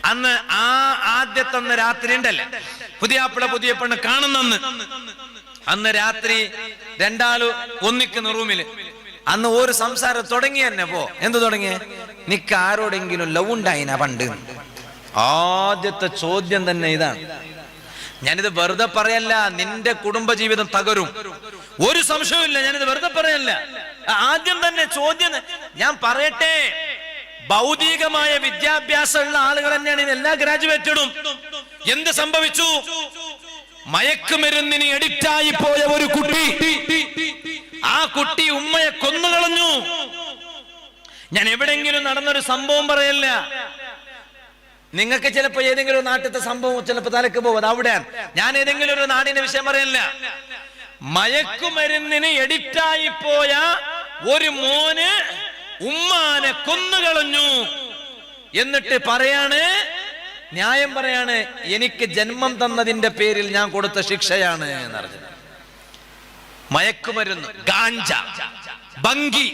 അന്ന് ആദ്യത്തെ രാത്രി ഉണ്ടല്ലേ, പുതിയാപ്പിള പുതിയ പെണ്ണ് കാണുന്നന്ന്, അന്ന് രാത്രി രണ്ടാളും ഒന്നിക്കുന്ന റൂമില്. അന്ന് ഒരു സംസാരം തുടങ്ങി തന്നെ. എന്ത് തുടങ്ങിയ? നിക്ക് ആരോടെങ്കിലും ലവ് ഉണ്ടായിനാ പണ്ട്? ആദ്യത്തെ ചോദ്യം തന്നെ ഇതാണ്. ഞാനിത് വെറുതെ പറയല്ല, നിന്റെ കുടുംബജീവിതം തകരും, ഒരു സംശയവും. ഞാനിത് വെറുതെ പറയല്ല. ആദ്യം തന്നെ ചോദ്യം ഞാൻ പറയട്ടെ. ഭൗതികമായ വിദ്യാഭ്യാസമുള്ള ആളുകൾ തന്നെയാണ് എല്ലാ ഗ്രാജുവേറ്റഡും. എന്ത് സംഭവിച്ചു? മയക്കുമരുന്നിന് എഡിക്റ്റായി പോയ ഒരു കുട്ടി, ആ കുട്ടി ഉമ്മയെ കൊന്നുകളഞ്ഞു. ഞാൻ എവിടെങ്കിലും നടന്നൊരു സംഭവം പറയല്ല. നിങ്ങൾക്ക് ചിലപ്പോ ഏതെങ്കിലും നാട്ടിലത്തെ സംഭവം ചിലപ്പോ തലക്ക് പോകും, അവിടെയാണ്. ഞാൻ ഏതെങ്കിലും ഒരു നാടിന്റെ വിഷയം പറയല്ല. മയക്കുമരുന്നിന് എഡിക്റ്റായി പോയ ഒരു മോന് ഉമ്മാനെ കൊന്നുകളഞ്ഞു. എന്നിട്ട് പറയാണ്, ന്യായം പറയാണ്, എനിക്ക് ജന്മം തന്നതിന്റെ പേരിൽ ഞാൻ കൊടുത്ത ശിക്ഷയാണ് എന്നറിഞ്ഞത്. മയക്കുമരുന്ന്, ഗാഞ്ച, ബങ്കി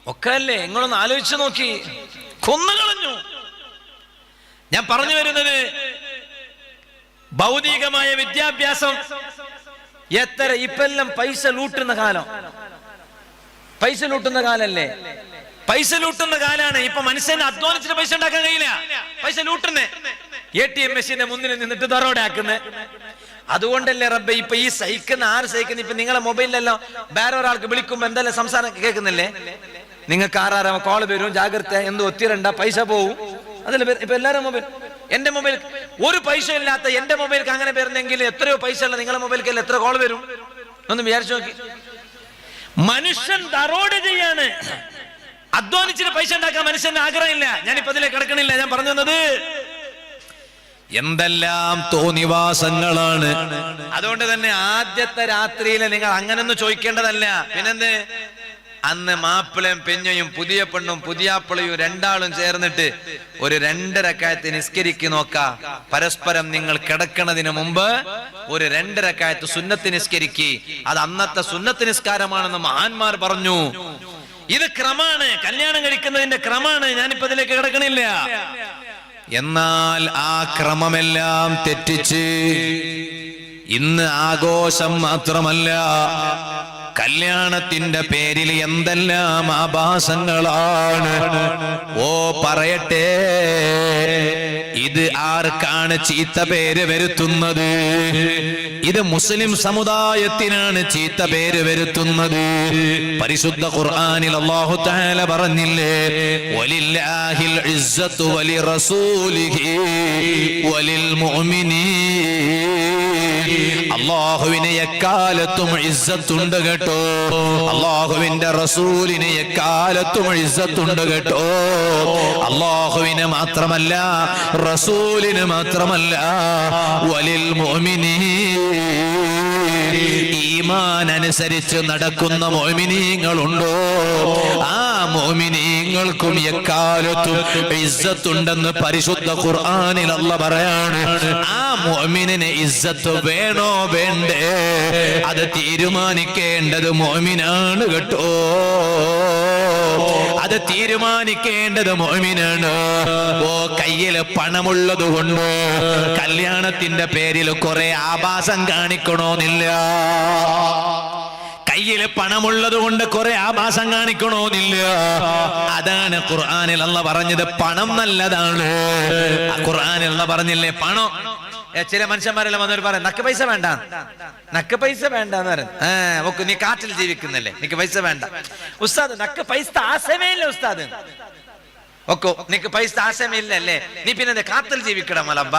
ഒക്കെ അല്ലേ? നിങ്ങളൊന്ന് ആലോചിച്ചു നോക്കി. കൊന്നുകളഞ്ഞു. ഞാൻ പറഞ്ഞു വരുന്നത്, ഭൗതികമായ വിദ്യാഭ്യാസം എത്ര ഇപ്പെല്ലാം പൈസ ലൂട്ടുന്ന കാലം, പൈസ ലൂട്ടുന്ന കാലല്ലേ? പൈസ ലൂട്ടുന്ന കാലാണ്. ഇപ്പൊ മനുഷ്യന് അധ്വാനിച്ചിട്ട് പൈസ ഉണ്ടാക്കാൻ കഴിയില്ല, പൈസ ലൂട്ടുന്നേ. ATM മെഷീന്റെ മുന്നിൽ നിന്നിട്ട് ദറോടാക്കുന്നേ. അതുകൊണ്ടല്ലേ റബ്ബെ ഇപ്പൊ ഈ സഹിക്കുന്ന ആര് സഹിക്കുന്ന? ഇപ്പൊ നിങ്ങളെ മൊബൈലിലെല്ലാം വേറെ ഒരാൾക്ക് വിളിക്കുമ്പോ എന്തെല്ലാം സംസാരം കേൾക്കുന്നില്ലേ? നിങ്ങൾക്ക് ആറാറാമ കോള് വരും, ജാഗ്രത, എന്ത് ഒത്തിരണ്ട, പൈസ പോവും. അതല്ല ഇപ്പൊ എല്ലാരും മൊബൈൽ. എന്റെ മൊബൈൽ ഒരു പൈസ ഇല്ലാത്ത എന്റെ മൊബൈലിക്ക് അങ്ങനെ വരുന്നെങ്കിൽ എത്രയോ പൈസ ഉള്ള നിങ്ങളെ മൊബൈലിൽ എത്ര കോള് വരും? ഒന്ന് വിചാരിച്ചു നോക്കി. മനുഷ്യൻ ദറോഡ് ചെയ്യാണ്. അധ്വാനിച്ചിട്ട് പൈസ ഉണ്ടാക്കാൻ മനുഷ്യന് ആഗ്രഹമില്ല. ഞാനിപ്പോ അതിലേക്ക് കിടക്കണില്ല. ഞാൻ പറഞ്ഞു തന്നത് എന്തെല്ലാം തോന്നിവാസങ്ങളാണ്. അതുകൊണ്ട് തന്നെ ആദ്യത്തെ രാത്രിയിൽ നിങ്ങൾ അങ്ങനൊന്നും ചോദിക്കേണ്ടതല്ല. പിന്നെന്ത്? അന്ന് മാപ്പിളയും പെഞ്ഞയും പുതിയ പെണ്ണും പുതിയാപ്പിളയും രണ്ടാളും ചേർന്നിട്ട് ഒരു 2 റക്അത്ത് നിസ്കരിക്ക് നോക്ക. പരസ്പരം നിങ്ങൾ കിടക്കുന്നതിന് മുമ്പ് ഒരു 2 റക്അത്ത് സുന്നത്ത് നിസ്കരിക്ക്. അത് അന്നത്തെ സുന്നത്ത് നിസ്കാരമാണെന്ന് മഹാന്മാർ പറഞ്ഞു. ഇത് ക്രമാണ്, കല്യാണം കഴിക്കുന്നതിന്റെ ക്രമാണ്. ഞാനിപ്പോ ഇതിലേക്ക് കിടക്കണില്ല. എന്നാൽ ആ ക്രമമെല്ലാം തെറ്റിച്ച് ഇന്ന് ആഘോഷം മാത്രമല്ല, കല്യാണത്തിന്റെ പേരിൽ എന്തെല്ലാം ആഭാസങ്ങളാണ്. ഓ പറയട്ടെ, ഇത് ആർക്കാണ് ചീത്ത പേര് വരുത്തുന്നത്? ഇത് മുസ്ലിം സമുദായത്തിനാണ് ചീത്ത പേര് വരുത്തുന്നത്. പരിശുദ്ധ ഖുർആനിൽ അല്ലാഹു തആല പറഞ്ഞില്ലേ, വലില്ലാഹിൽ ഇസ്സത്തു വലിറസൂലിഹി വലിൽ മുഅ്മിനീൻ. അല്ലാഹുവിനെ എക്കാലത്തും ഇസ്സത്തുണ്ട് കേട്ടോ, അല്ലാഹുവിന്റെ റസൂലിനെ എക്കാലത്തും ഇസ്സത്തുണ്ട് കേട്ടോ. അല്ലാഹുവിനെ മാത്രമല്ല, റസൂലിന് മാത്രമല്ല, വലിൽ മുഅ്മിനീൻ, ഈമാൻ അനുസരിച്ച് നടക്കുന്ന മുഅ്മിനീങ്ങളുണ്ടോ, ആ മുഅ്മിനീങ്ങൾക്കും എക്കാലത്തും ഇസ്സത്തുണ്ടെന്ന് പരിശുദ്ധ ഖുർആനിൽ അല്ലാഹ് പറയാണ്. ആ മുഅ്മിനിന് ഇസ്സത്ത് വേണോ വേണ്ടേ, അത് തീരുമാനിക്കേണ്ടത് മുഅ്മിനാണ് കേട്ടോ. അത് തീരുമാനിക്കേണ്ടത് മുഅ്മിനാണ്. ഓ കയ്യിൽ പണമുള്ളത് കൊണ്ട് കല്യാണത്തിന്റെ പേരിൽ കുറെ ആഭാസം കാണിക്കണമെന്നില്ല. കയ്യിൽ പണമുള്ളത് കൊണ്ട് കുറെ ആഭാസം കാണിക്കണമെന്നില്ല. അതാണ് ഖുർആനിൽ അല്ലാഹ് പറഞ്ഞത്. പണം നല്ലതാണ്. ഖുർആനിൽ അല്ലാഹ് പറഞ്ഞില്ലേ, പണം. ചില മനുഷ്യന്മാരെല്ലാം വന്നവർ പറയാം, നക്ക് പൈസ വേണ്ട, നക്ക് പൈസ വേണ്ടെന്ന് പറയും. നീ കാറ്റിൽ ജീവിക്കുന്നല്ലേ, നിക്ക് പൈസ വേണ്ട. ഉസ്താദ് നക്ക് പൈസ ആശയമേ ഇല്ല ഉസ്താദ്. ഓക്കോ നിക്ക് പൈസ ആശയമേ ഇല്ലല്ലേ, നീ പിന്നെ കാറ്റിൽ ജീവിക്കണം മലബ്ബ.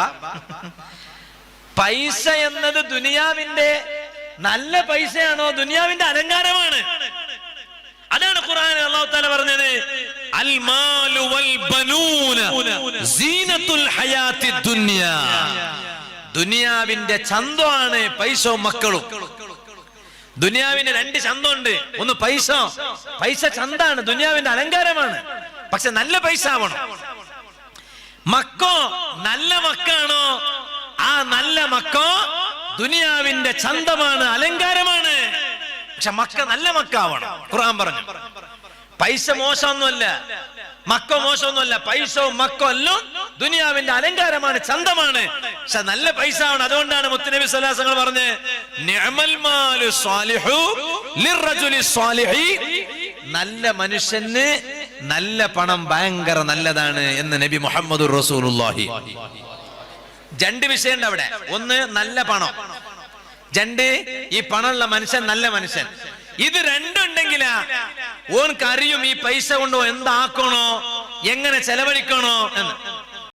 പൈസ എന്നത് ദുനിയാവിന്റെ നല്ല പൈസയാണോ, ദുനിയാവിന്റെ അലങ്കാരമാണ്. അതാണ് ഖുർആനിൽ അല്ലാഹു തആല പറഞ്ഞത്, അൽ മാലു വൽ ബനൂന സീനത്തുൽ ഹയാത്തി ദുനിയ. ദുനിയാവിന്റെ ചന്തമാണ് പൈസയും മക്കളും. ദുനിയാവിന് 2 ചന്തമുണ്ട്. ഒന്ന് പൈസ, പൈസ ചന്താണ്, ദുനിയാവിന്റെ അലങ്കാരമാണ്. പക്ഷെ നല്ല പൈസ ആവണം. മക്കോ നല്ല മക്കാണോ, ആ നല്ല മക്കോ ദുനിയാവിന്റെ ചന്തമാണ്, അലങ്കാരമാണ്. പക്ഷെ മക്ക നല്ല മക്കാവണം. ഖുർആൻ പറഞ്ഞു. പൈസ മോശമൊന്നുമല്ല, മക്ക മോശമൊന്നുമല്ല, പൈസവും മക്കോ എല്ലാം ദുനിയാവിന്റെ അലങ്കാരമാണ്, ചന്തമാണ്. പക്ഷെ നല്ല പൈസ ആണ്. അതുകൊണ്ടാണ് മുത്തുനബി സ്വല്ലല്ലാഹു അലൈഹി വസല്ലം പറഞ്ഞ് നിഅമൽ മാലു സ്വാലിഹു ലിർറജുലി സ്വാലിഹി, നല്ല മനുഷ്യന് നല്ല പണം ഭയങ്കര നല്ലതാണ് എന്ന് നബി മുഹമ്മദുർ റസൂലുള്ളാഹി. രണ്ട് വിഷയമുണ്ട് അവിടെ. ഒന്ന് നല്ല പണം, രണ്ട് ഈ പണമുള്ള മനുഷ്യൻ നല്ല മനുഷ്യൻ. ഇത് രണ്ടുണ്ടെങ്കിലാ ഓൻക്കറിയും ഈ പൈസ കൊണ്ടോ എന്താക്കണോ, എങ്ങനെ ചെലവഴിക്കണോ എന്ന്.